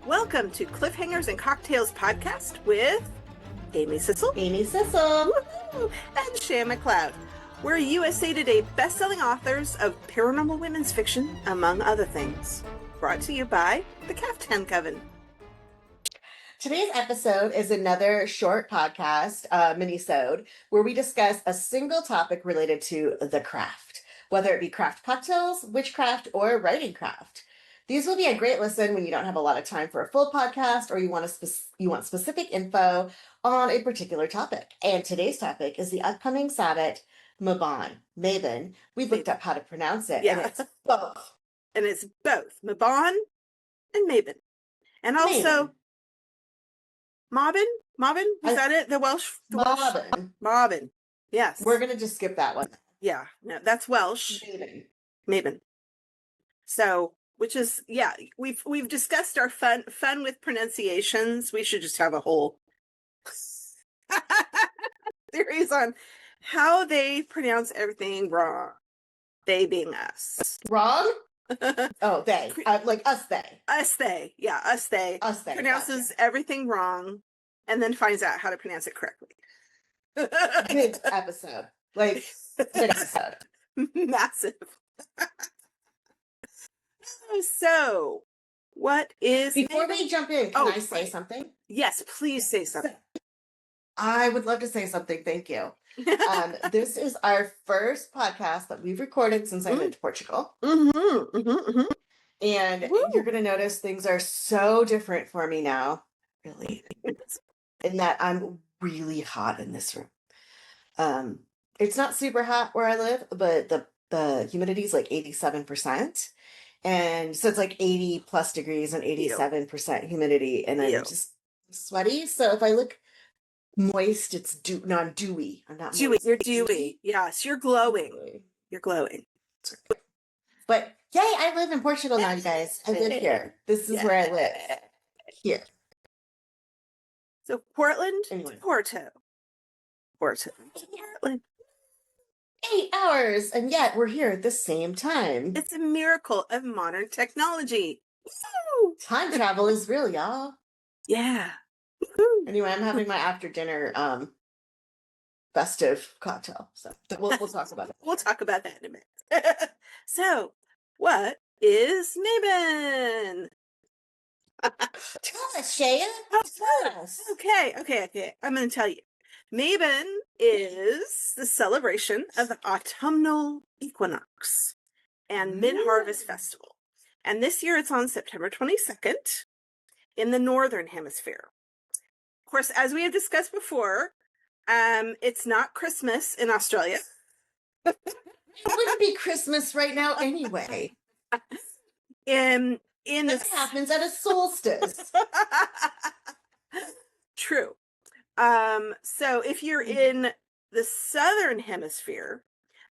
Welcome to Cliffhangers and Cocktails podcast with Amy Sissel, and Shea McLeod. We're USA Today best-selling authors of paranormal women's fiction, among other things. Brought to you by the Caftan Coven. Today's episode is another short podcast, Minisode, where we discuss a single topic related to the craft, whether it be craft cocktails, witchcraft, or writing craft. These will be a great listen when you don't have a lot of time for a full podcast or you want specific info on a particular topic. And today's topic is the upcoming Sabbath Mabon. We looked up how to pronounce it, Yeah. and it's both. And it's both Mabon and Mabon. And also Mabon? Was that it? The Welsh? Mabon. Yes. We're going to just skip that one. Yeah. No, that's Welsh. Mabon. So, which is, yeah, we've discussed our fun with pronunciations. We should just have a whole series on how they pronounce everything wrong. They being us. Wrong? Oh, they. Like us, they. Us, they. Yeah, us, they. Us, they. Pronounces everything wrong and then finds out how to pronounce it correctly. Big episode. Like, big episode. Massive. So, what is... Before we jump in, can I say something? Yes, please say something. I would love to say something. Thank you. This is our first podcast that we've recorded since I went to Portugal. And you're going to notice things are so different for me now, really, in that I'm really hot in this room. It's not super hot where I live, but the humidity is like 87%. And so it's like 80 plus degrees and 87% humidity. And I'm just sweaty. So if I look moist, it's not dewy. I'm not dewy. Moist. You're dewy. Yes, you're glowing. You're glowing. But yay, I live in Portugal now, you guys. I live here. This is where I live. Here. So Portland to Porto. Portland. 8 hours, and yet we're here at the same time. It's a miracle of modern technology. Woo! Time travel is real, y'all. Yeah. Anyway, I'm having my after dinner festive cocktail. So we'll talk about it. We'll talk about that in a minute. So, what is Mabon? Tell us, Shea. Tell us. Okay. I'm going to tell you. Mabon is the celebration of the autumnal equinox and mid-harvest festival. And this year it's on September 22nd in the Northern Hemisphere. Of course, as we have discussed before, it's not Christmas in Australia. It wouldn't be Christmas right now anyway. This happens at a solstice. True. So if you're in the Southern Hemisphere,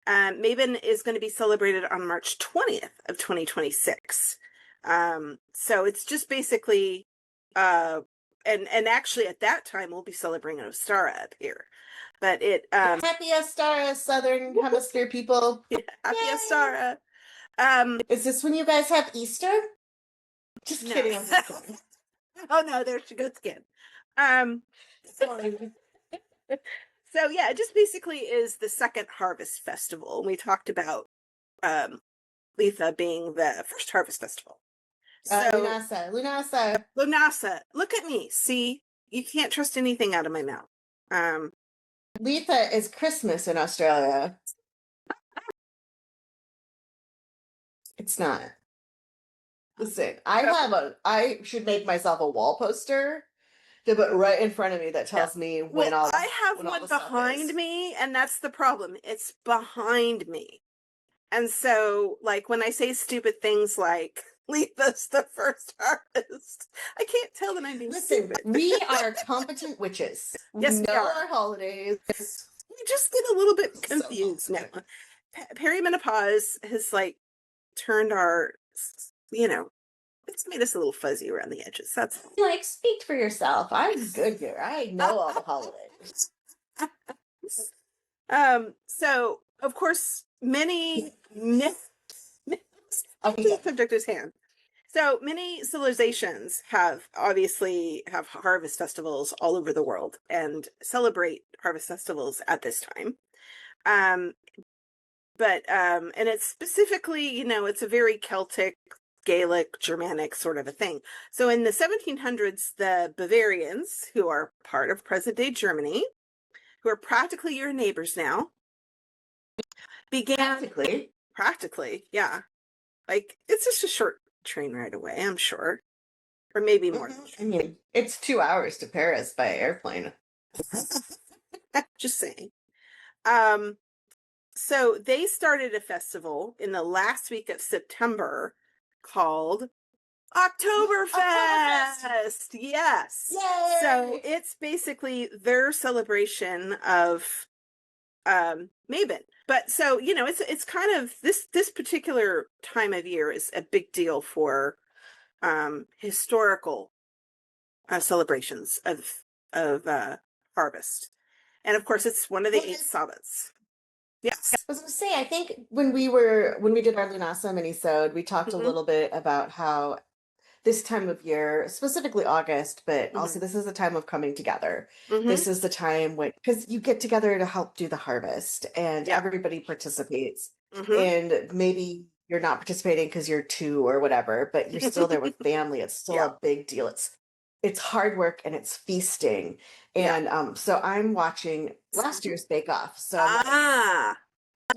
Mabon is going to be celebrated on March 20th of 2026. So it's just basically, and actually at that time we'll be celebrating Ostara up here. But Happy Ostara, Southern Hemisphere people. Yeah, Happy Ostara. Is this when you guys have Easter? Just kidding. I'm just kidding. Oh no, there she goes again. So yeah, it just basically is the second harvest festival. We talked about Letha being the first harvest festival. So Lunasa. Look at me. See, you can't trust anything out of my mouth. Letha is Christmas in Australia. It's not. Listen, I should make myself a wall poster to put right in front of me that tells me when all. I have one behind me, and that's the problem. It's behind me, and so like when I say stupid things like "leave us the first harvest," I can't tell that I'm being stupid. We are competent witches. Yes, we know our holidays. We just get a little bit confused now. Perimenopause has like turned our, it's made us a little fuzzy around the edges. That's like, speak for yourself. I'm good here. I know all the holidays. So of course many myths Okay. subject at hand. So many civilizations have harvest festivals all over the world and celebrate harvest festivals at this time. Um, and it's specifically, it's a very Celtic, Gaelic, Germanic sort of a thing. So in the 1700s, the Bavarians, who are part of present-day Germany, who are practically your neighbors now, began practically, yeah. Like, it's just a short train ride away, I'm sure. Or maybe more. I mean, it's 2 hours to Paris by airplane. Just saying. So they started a festival in the last week of September called Oktoberfest. Yes. Yay! So it's basically their celebration of Mabon. But so, it's kind of this particular time of year is a big deal for historical celebrations of harvest. And of course it's one of the 8 Sabbats. Yes. I was going to say, I think when we did our Lunasa minisode, we talked a little bit about how this time of year, specifically August, but also this is a time of coming together. This is the time when, because you get together to help do the harvest and everybody participates. And maybe you're not participating because you're 2 or whatever, but you're still there with family. It's still a big deal. It's hard work and it's feasting. And so I'm watching last year's Bake Off. So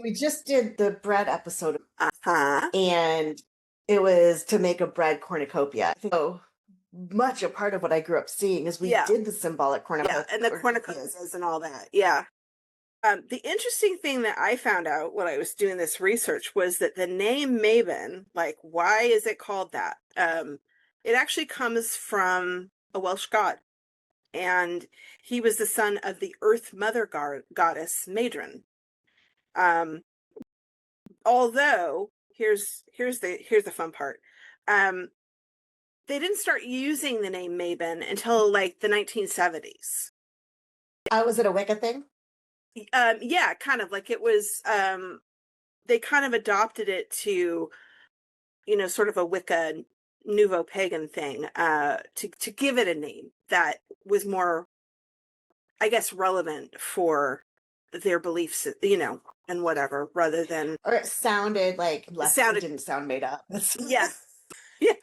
we just did the bread episode. And it was to make a bread cornucopia. So much a part of what I grew up seeing is we did the symbolic cornucopia. Yeah, and the cornucopias and all that. Yeah. The interesting thing that I found out when I was doing this research was that the name Mabon, like, why is it called that? It actually comes from a Welsh god, and he was the son of the Earth Mother goddess Madron. Although here's the fun part. They didn't start using the name Mabon until like the 1970s. Was it a Wicca thing? Yeah, kind of like it was. They kind of adopted it to, sort of a Wicca Nouveau Pagan thing, to give it a name that was more, I guess, relevant for their beliefs, and whatever, rather than, or it sounded like less. It didn't sound made up. Yeah, yeah,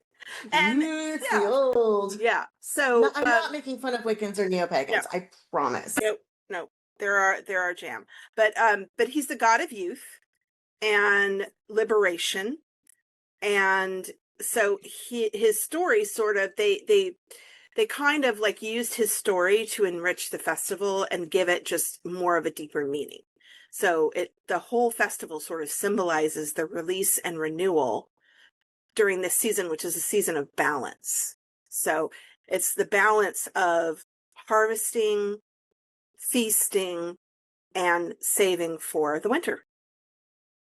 and it's the old. Yeah, so I'm not making fun of Wiccans or neo-pagans. I promise. No, there are jam, but he's the god of youth and liberation, and so his story sort of they kind of like used his story to enrich the festival and give it just more of a deeper meaning. So the whole festival sort of symbolizes the release and renewal during this season, which is a season of balance. So it's the balance of harvesting, feasting, and saving for the winter.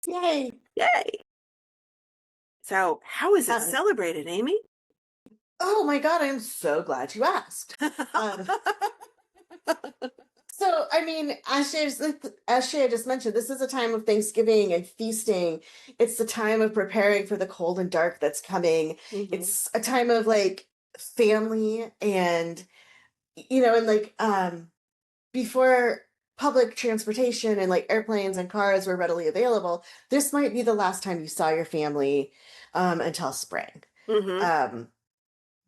Yay! Yay! So how is it celebrated, Amy? Oh my God, I'm so glad you asked. So, I mean, as Shea just mentioned, this is a time of Thanksgiving and feasting. It's the time of preparing for the cold and dark that's coming. It's a time of like family and, and like, before public transportation and like airplanes and cars were readily available, this might be the last time you saw your family, until spring.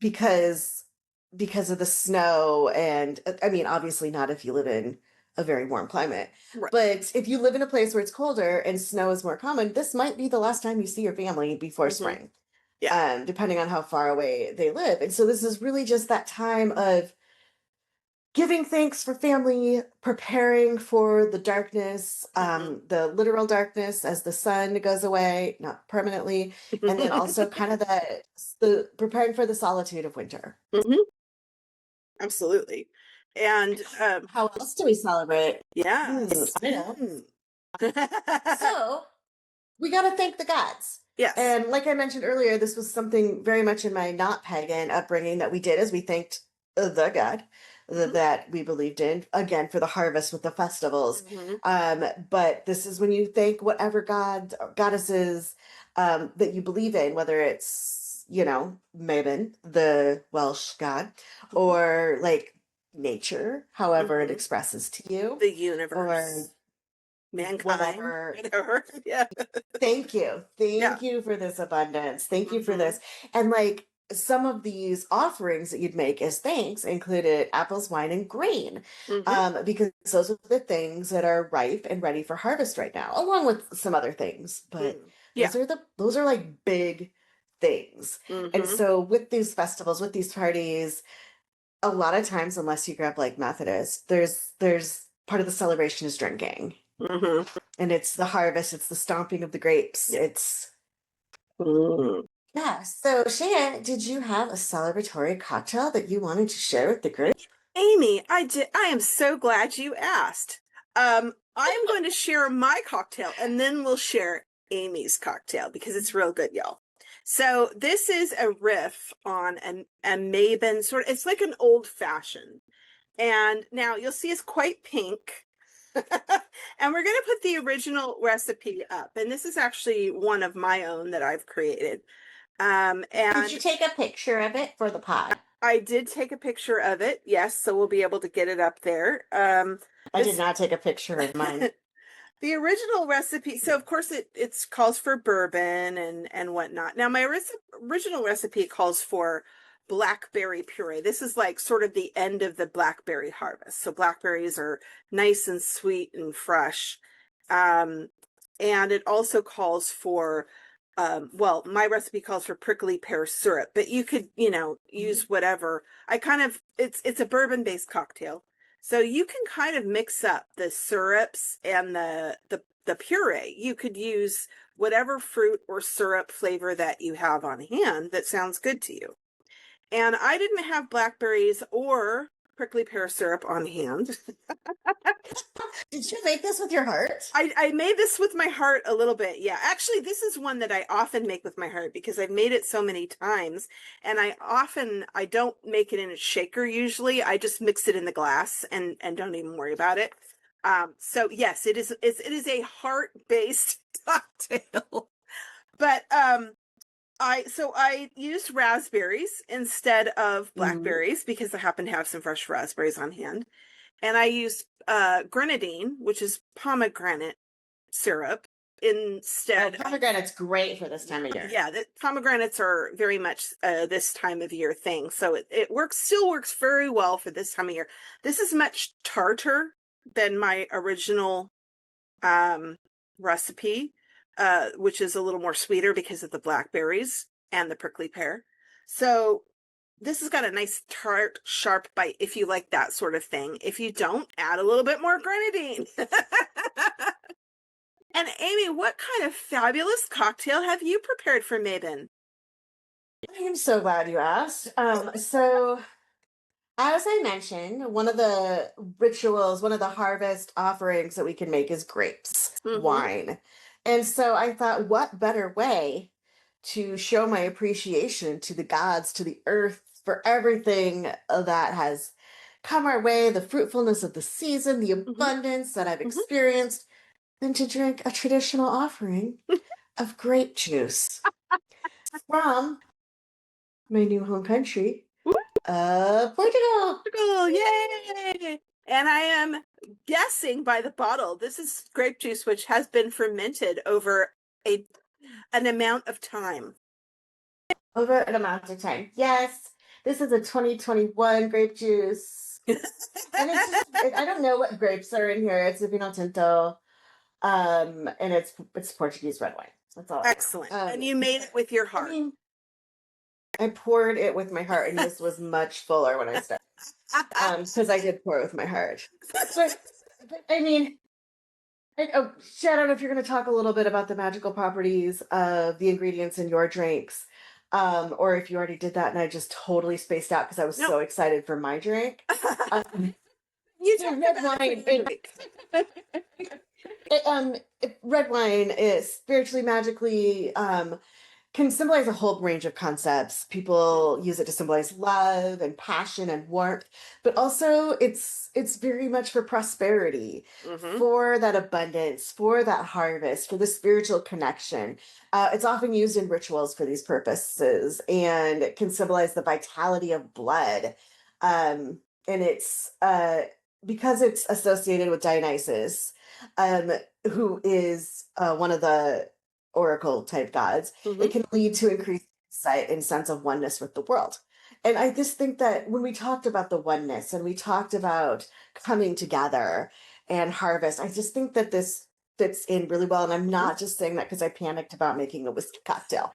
Because of the snow and I mean, obviously not if you live in a very warm climate, but if you live in a place where it's colder and snow is more common, this might be the last time you see your family before spring. Depending on how far away they live. And so this is really just that time of giving thanks for family, preparing for the darkness, the literal darkness as the sun goes away, not permanently, and then also kind of the preparing for the solitude of winter. Absolutely. And how else do we celebrate? Yes. I know. So we got to thank the gods. Yes. And like I mentioned earlier, this was something very much in my not pagan upbringing that we did, as we thanked the god that we believed in, again, for the harvest with the festivals. But this is when you thank whatever god or goddesses that you believe in, whether it's, Mabon, the Welsh god, or like nature, however it expresses to you, The universe, or mankind, whatever. whatever. Yeah. Thank you. Yeah. Thank you for this abundance. Thank you for this. And like some of these offerings that you'd make as thanks included apples, wine, and grain, because those are the things that are ripe and ready for harvest right now, along with some other things. But Yeah. those are like big things. And so with these festivals, with these parties, a lot of times, unless you grew up like Methodist, there's part of the celebration is drinking. And it's the harvest, it's the stomping of the grapes. Yeah. It's yeah. So Shea, did you have a celebratory cocktail that you wanted to share with the group? Amy, I did. I am so glad you asked. I am going to share my cocktail and then we'll share Amy's cocktail because it's real good, y'all. So this is a riff on a Mabon sort of, it's like an old fashioned. And now you'll see it's quite pink. And we're going to put the original recipe up. And this is actually one of my own that I've created. And did you take a picture of it for the pod? I did take a picture of it. Yes. So we'll be able to get it up there. I did not take a picture of mine. The original recipe, so of course it calls for bourbon and whatnot. Now my original recipe calls for blackberry puree. This is like sort of the end of the blackberry harvest. So blackberries are nice and sweet and fresh. And it also calls for, well, my recipe calls for prickly pear syrup, but you could, use whatever. It's a bourbon-based cocktail. So you can kind of mix up the syrups and the puree. You could use whatever fruit or syrup flavor that you have on hand that sounds good to you. And I didn't have blackberries or prickly pear syrup on hand. Did you make this with your heart? I made this with my heart a little bit. Yeah, actually, this is one that I often make with my heart because I've made it so many times. And I don't make it in a shaker usually. I just mix it in the glass and don't even worry about it. So yes, it is a heart-based cocktail. But I used raspberries instead of blackberries because I happen to have some fresh raspberries on hand. And I used grenadine, which is pomegranate syrup, instead. Pomegranate's great for this time of year. Yeah, the pomegranates are very much this time of year thing. So it still works very well for this time of year. This is much tartar than my original recipe, which is a little more sweeter because of the blackberries and the prickly pear. So this has got a nice tart, sharp bite if you like that sort of thing. If you don't, add a little bit more grenadine. And Amy, what kind of fabulous cocktail have you prepared for Mabon? I am so glad you asked. So as I mentioned, one of the rituals, one of the harvest offerings that we can make is grapes, wine. And so I thought, what better way to show my appreciation to the gods, to the earth, for everything that has come our way, the fruitfulness of the season, the abundance that I've experienced, than to drink a traditional offering of grape juice from my new home country, Portugal. Portugal, yay! And I am guessing by the bottle, this is grape juice which has been fermented over an amount of time. Over an amount of time. Yes, this is a 2021 grape juice. And it's just, I don't know what grapes are in here. It's a Vinho Tinto. And it's Portuguese red wine. That's all. Excellent. And you made it with your heart. I poured it with my heart, and this was much fuller when I started. Because I did pour it with my heart. But I mean, Shea, I don't know if you're going to talk a little bit about the magical properties of the ingredients in your drinks, or if you already did that and I just totally spaced out because I was so excited for my drink. You talked about red wine is spiritually, magically can symbolize a whole range of concepts. People use it to symbolize love and passion and warmth, but also it's very much for prosperity, Mm-hmm. for that abundance, for that harvest, for the spiritual connection. It's often used in rituals for these purposes, and it can symbolize the vitality of blood. And it's because it's associated with Dionysus, um, who is one of the oracle type gods, Mm-hmm. it can lead to increased insight and sense of oneness with the world. And I just think that when we talked about the oneness and we talked about coming together and harvest, I just think that this fits in really well. And I'm not just saying that because I panicked about making a whiskey cocktail.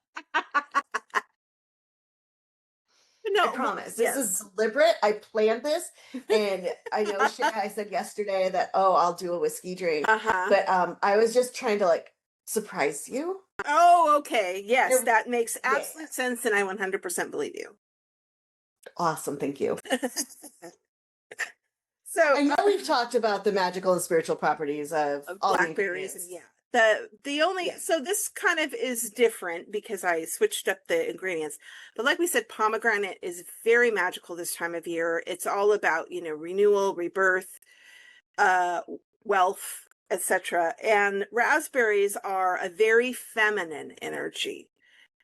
No, I promise. This is yes. deliberate. I planned this. And I know, Shea, I said yesterday that, oh, I'll do a whiskey drink. Uh-huh. But I was just trying to like surprise you. Oh, okay. Yes, It- that makes yeah. absolute sense, and I 100% believe you. Awesome. Thank you. So, I know we've talked about the magical and spiritual properties of all the blackberries and ingredients. the only so this kind of is different because I switched up the ingredients. But like we said, pomegranate is very magical this time of year. It's all about, renewal, rebirth, uh wealth, etc. And raspberries are a very feminine energy,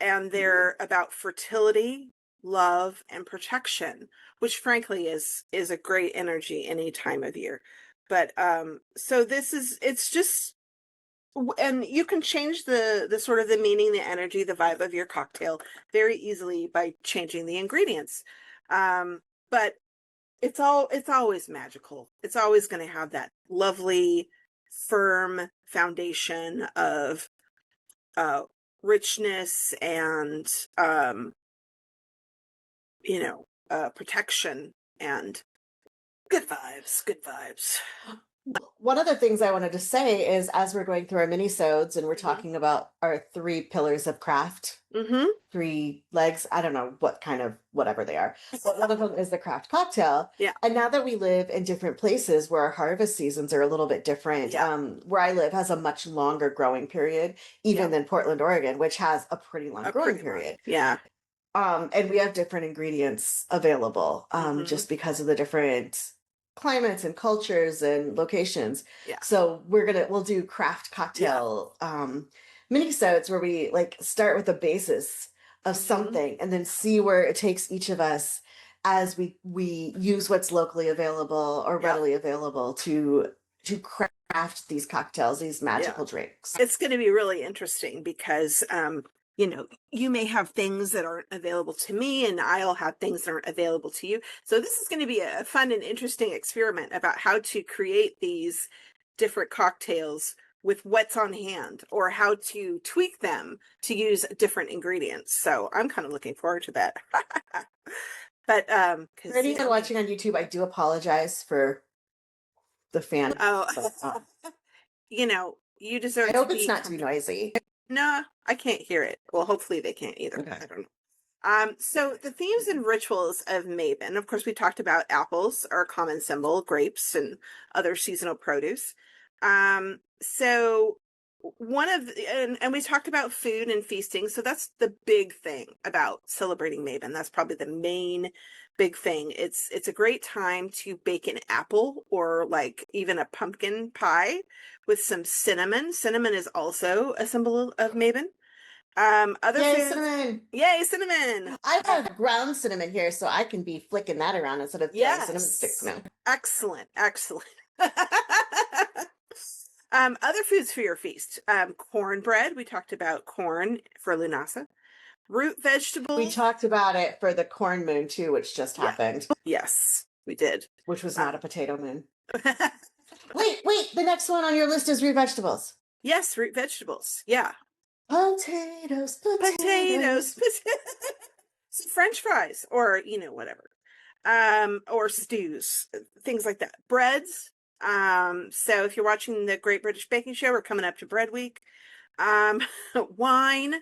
and they're about fertility, love, and protection, which frankly is a great energy any time of year. But so it's just, and you can change the sort of the meaning, the energy, the vibe of your cocktail very easily by changing the ingredients. But it's always magical. It's always going to have that lovely, firm foundation of uh, richness and protection and good vibes. Good vibes. One of the things I wanted to say is as we're going through our mini-sodes and we're Mhm. talking about our three pillars of craft, Mm-hmm. three legs, I don't know what kind of whatever they are, but one of them is the craft cocktail. Yeah. And now that we live in different places where our harvest seasons are a little bit different, Yeah. where I live has a much longer growing period, even Yeah. than Portland, Oregon, which has a pretty long growing period. Yeah. And we have different ingredients available, Mhm. just because of the different climates and cultures and locations. Yeah. So we'll do craft cocktail mini-sodes where we like start with the basis of something and then see where it takes each of us as we use what's locally available or readily available to craft these cocktails, these magical drinks. It's going to be really interesting because you may have things that aren't available to me, and I'll have things that aren't available to you. So this is going to be a fun and interesting experiment about how to create these different cocktails with what's on hand, or how to tweak them to use different ingredients. So I'm kind of looking forward to that. But For anyone watching on YouTube, I do apologize for the fan. oh, you deserve I to hope it's be not too noisy. No, I can't hear it. Well, hopefully they can't either. Okay. I don't know. So the themes and rituals of Mabon, of course, we talked about apples are a common symbol, grapes and other seasonal produce. So and we talked about food and feasting. So that's the big thing about celebrating Mabon. That's probably the main big thing. It's a great time to bake an apple or like even a pumpkin pie with some cinnamon. Cinnamon is also a symbol of Mabon. Other Yay, foods. cinnamon! Yay, cinnon! I have ground cinnamon here, so I can be flicking that around instead of throwing cinnamon sticks now. Excellent, excellent. Other foods for your feast. Cornbread. We talked about corn for Lunasa. Root vegetables. We talked about it for the corn moon too, which just happened. Yes, we did. Which was not a potato moon. Wait, the next one on your list is root vegetables. Yes, root vegetables. Yeah. Potatoes. French fries or, whatever. Or stews, things like that. Breads. So if you're watching the Great British Baking Show, we're coming up to Bread Week. Wine.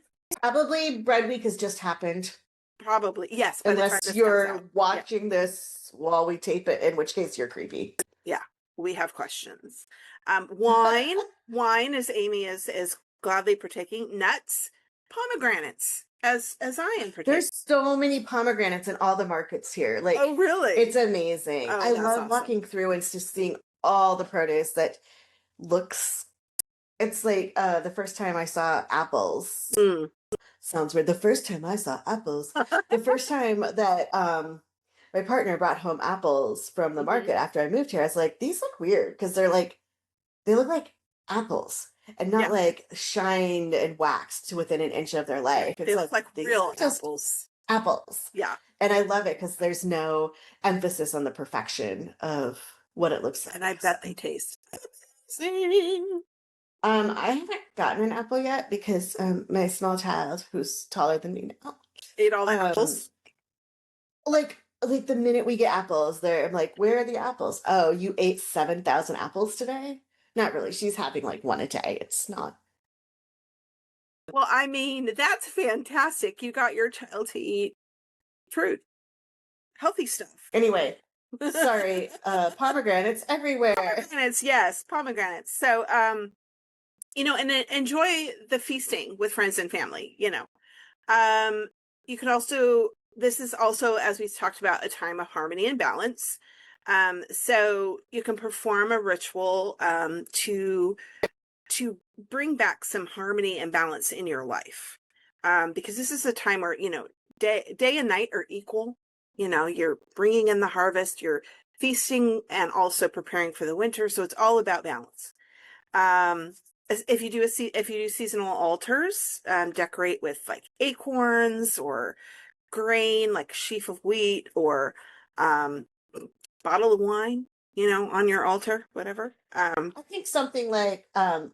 Probably Bread Week has just happened. Probably, yes. Unless you're watching this while we tape it, in which case you're creepy. Yeah, we have questions. Wine. Wine, as Amy is gladly partaking. Nuts. Pomegranates. as I am particular. There's so many pomegranates in all the markets here. Like, oh, really? it's amazing. Oh, I that's love awesome. walking through and just seeing all the produce that looks. It's like the first time I saw apples. Mm. Sounds weird. The first time I saw apples, the first time that my partner brought home apples from the market after I moved here, I was like, these look weird because they look like apples and not Yeah. like shined and waxed to within an inch of their life. They look like real apples. Apples. Yeah. And I love it because there's no emphasis on the perfection of what it looks like. And I bet they taste amazing. I haven't gotten an apple yet because my small child, who's taller than me now, Ate all the apples. Like the minute we get apples, I'm like, where are the apples? Oh, you ate 7,000 apples today? Not really. She's having like one a day. It's not. Well, I mean, that's fantastic. You got your child to eat fruit, healthy stuff. Anyway, sorry, pomegranates everywhere. Pomegranates, yes, pomegranates. So, you know, and then enjoy the feasting with friends and family, you know. You can also, this is also, as we talked about, a time of harmony and balance. So you can perform a ritual to bring back some harmony and balance in your life. Because this is a time where, you know, day and night are equal. You know, you're bringing in the harvest, you're feasting and also preparing for the winter. So it's all about balance. If you do seasonal altars, decorate with like acorns or grain, like a sheaf of wheat or bottle of wine, you know, on your altar, whatever. I think something like well,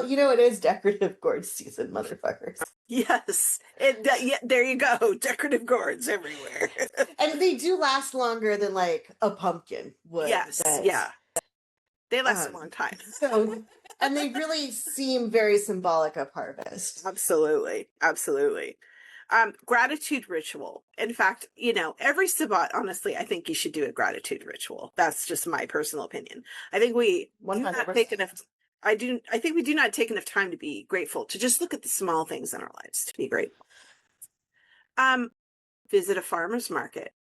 you know, it is decorative gourd season, motherfuckers. Yes, yeah, there you go, decorative gourds everywhere. And they do last longer than like a pumpkin would. Yes, yeah, they last a long time. So, and they really seem very symbolic of harvest. Absolutely, absolutely. Gratitude ritual. In fact, you know, every Sabbat, honestly, I think you should do a gratitude ritual. That's just my personal opinion. I think we do not take enough. I think we do not take enough time to be grateful, to just look at the small things in our lives to be grateful. Visit a farmer's market.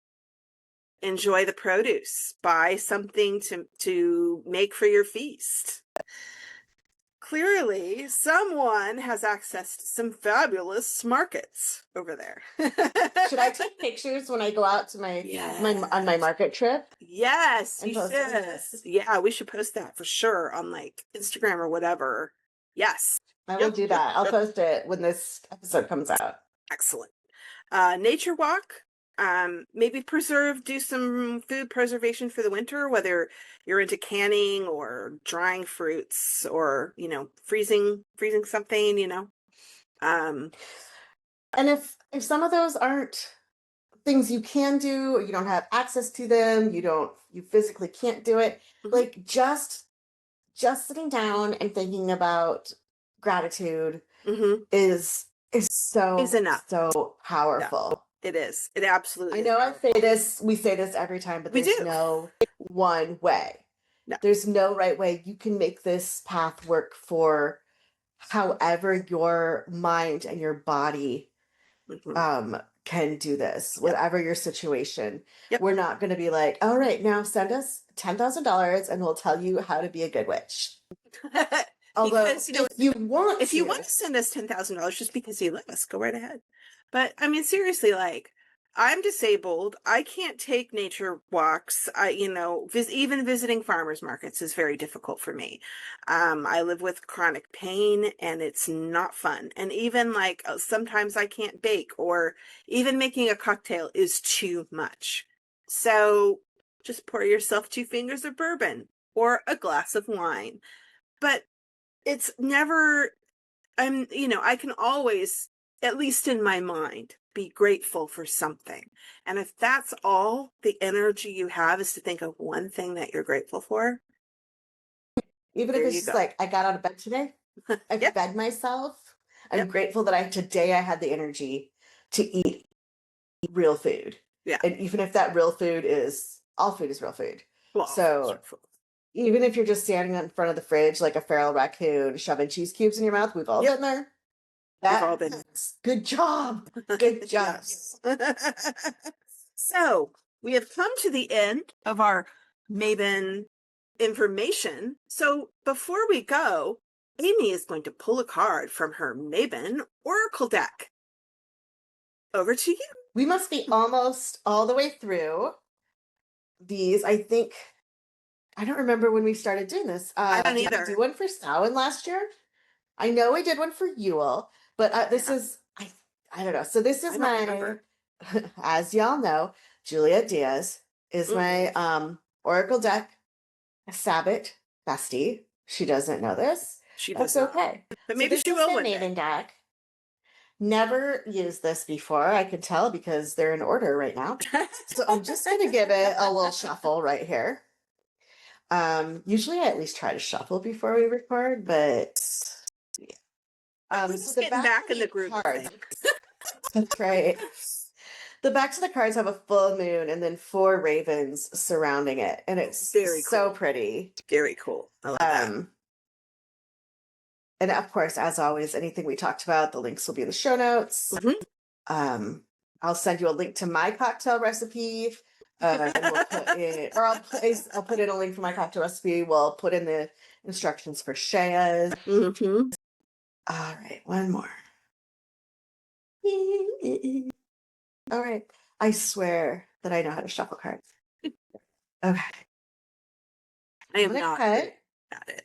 Enjoy the produce. Buy something to make for your feast. Clearly, someone has access to some fabulous markets over there. Should I take pictures when I go out to on my market trip? Yes, you should. Yeah, we should post that for sure on like Instagram or whatever. Yes. I will do that. I'll post it when this episode comes out. Excellent. Nature walk. Maybe do some food preservation for the winter, whether you're into canning or drying fruits or, you know, freezing something, you know. And if some of those aren't things you can do, or you don't have access to them, you physically can't do it, like just sitting down and thinking about gratitude is enough. So powerful. Yeah. It is. It absolutely is. I know we say this every time, but there's no one way. No. There's no right way. You can make this path work for however your mind and your body can do this, whatever your situation. We're not going to be like, all right, now send us $10,000 and we'll tell you how to be a good witch. Although, because, you know, if you want to send us $10,000 just because you love us, go right ahead. But I mean, seriously, like, I'm disabled. I can't take nature walks. Even visiting farmers markets is very difficult for me. I live with chronic pain and it's not fun. And even like sometimes I can't bake, or even making a cocktail is too much. So just pour yourself 2 fingers of bourbon or a glass of wine. But it's never, I can always, at least in my mind, be grateful for something. And if that's all the energy you have is to think of one thing that you're grateful for. Even if it's just like, I got out of bed today, I fed myself. I'm grateful that today I had the energy to eat real food. Yeah. And even if that real food all food is real food. Well, so even if you're just standing in front of the fridge like a feral raccoon shoving cheese cubes in your mouth, we've all been there. We've all been. Good job. Good job. Yes. So we have come to the end of our Mabon information. So before we go, Amy is going to pull a card from her Mabon Oracle deck. Over to you. We must be almost all the way through these. I think, I don't remember when we started doing this. I don't did either. we do one for Samhain last year? I know we did one for Yule, but this is, I don't know. So this is my, as y'all know, Juliet Diaz is my Oracle deck Sabbath bestie. She doesn't know this. That's okay. But maybe she will one day. Mabon deck. Never used this before, I could tell, because they're in order right now. So I'm just going to give it a little shuffle right here. Usually I at least try to shuffle before we record, but we're just getting back in the group. That's right. The backs of the cards have a full moon and then 4 ravens surrounding it, and it's very so pretty. Very cool. I love that. And of course, as always, anything we talked about, the links will be in the show notes. I'll send you a link to my cocktail recipe. And we'll put in, or I'll put in a link for my cocktail recipe. We'll put in the instructions for Shea's. All right, one more. All right. I swear that I know how to shuffle cards. Okay. I am not good at it.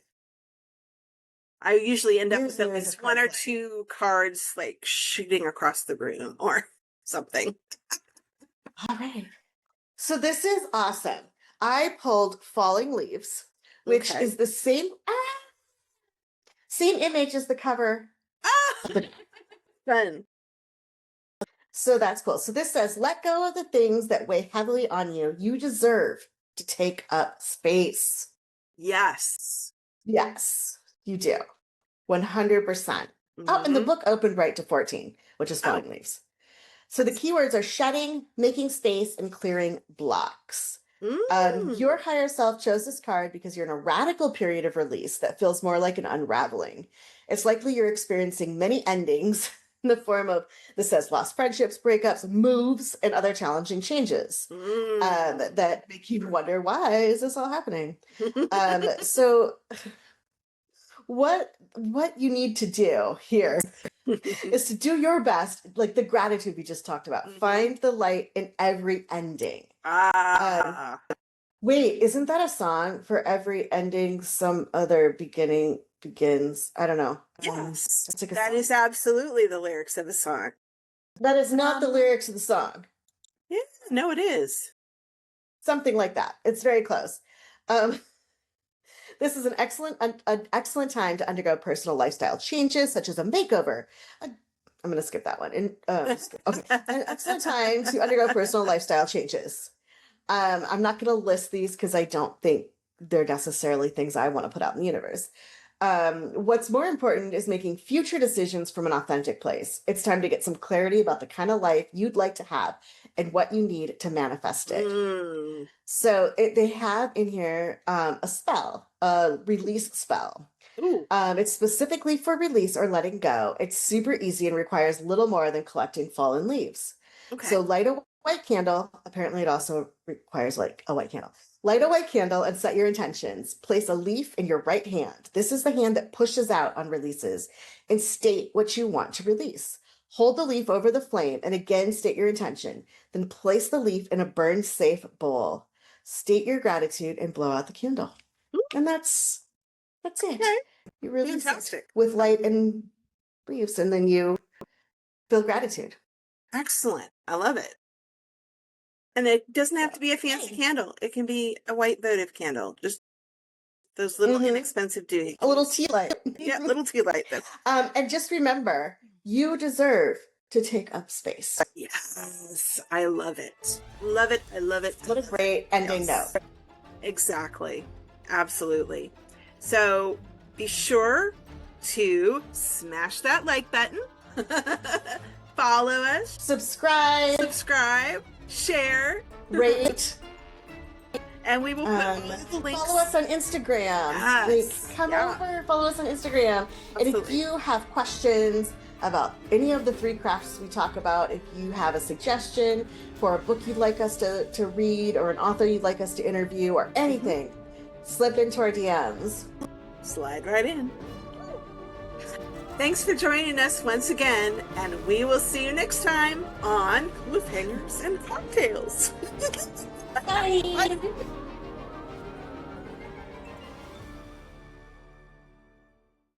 I usually end up with at least 1 or 2 cards like shooting across the room or something. All right. So this is awesome. I pulled Falling Leaves, which is the same image as the cover. Fun. So that's cool. So this says, let go of the things that weigh heavily on you. You deserve to take up space. Yes. Yes, you do. 100%. Oh, and the book opened right to 14, which is Falling Leaves. So the keywords are shedding, making space, and clearing blocks. Your higher self chose this card because you're in a radical period of release that feels more like an unraveling. It's likely you're experiencing many endings in the form of, this says, lost friendships, breakups, moves, and other challenging changes that make you wonder, why is this all happening? So what you need to do here is to do your best, like the gratitude we just talked about. Find the light in every ending. Wait, isn't that a song? For every ending, some other beginning begins. I don't know. Yes, that is absolutely the lyrics of the song. That is not the lyrics of the song. Yeah, no, it is. Something like that. It's very close. This is an excellent time to undergo personal lifestyle changes, such as a makeover. I'm going to skip that one. An excellent time to undergo personal lifestyle changes. I'm not going to list these because I don't think they're necessarily things I want to put out in the universe. What's more important is making future decisions from an authentic place. It's time to get some clarity about the kind of life you'd like to have and what you need to manifest it. So they have in here a spell, a release spell. It's specifically for release or letting go. It's super easy and requires little more than collecting fallen leaves. So light a white candle. Apparently it also requires like a white candle. Light a white candle and set your intentions. Place a leaf in your right hand. This is the hand that pushes out on releases, and state what you want to release. Hold the leaf over the flame and again state your intention. Then place the leaf in a burn-safe bowl. State your gratitude and blow out the candle. And that's it. You release it with light and leaves, and then you feel gratitude. Excellent. I love it. And it doesn't have to be a fancy candle. It can be a white votive candle. Just those little inexpensive doohickeys. A little tea light. Yeah, little tea light. And just remember, you deserve to take up space. Yes, I love it. Love it. I love it. What a great ending note. Exactly. Absolutely. So be sure to smash that like button. Follow us. Subscribe. Share. Rate. And we will put all the links. Follow us on Instagram. Yes. Come over, follow us on Instagram. Absolutely. And if you have questions, about any of the 3 crafts we talk about. If you have a suggestion for a book you'd like us to read, or an author you'd like us to interview, or anything, slip into our DMs. Slide right in. Thanks for joining us once again, and we will see you next time on Cliffhangers and Cocktails. Bye.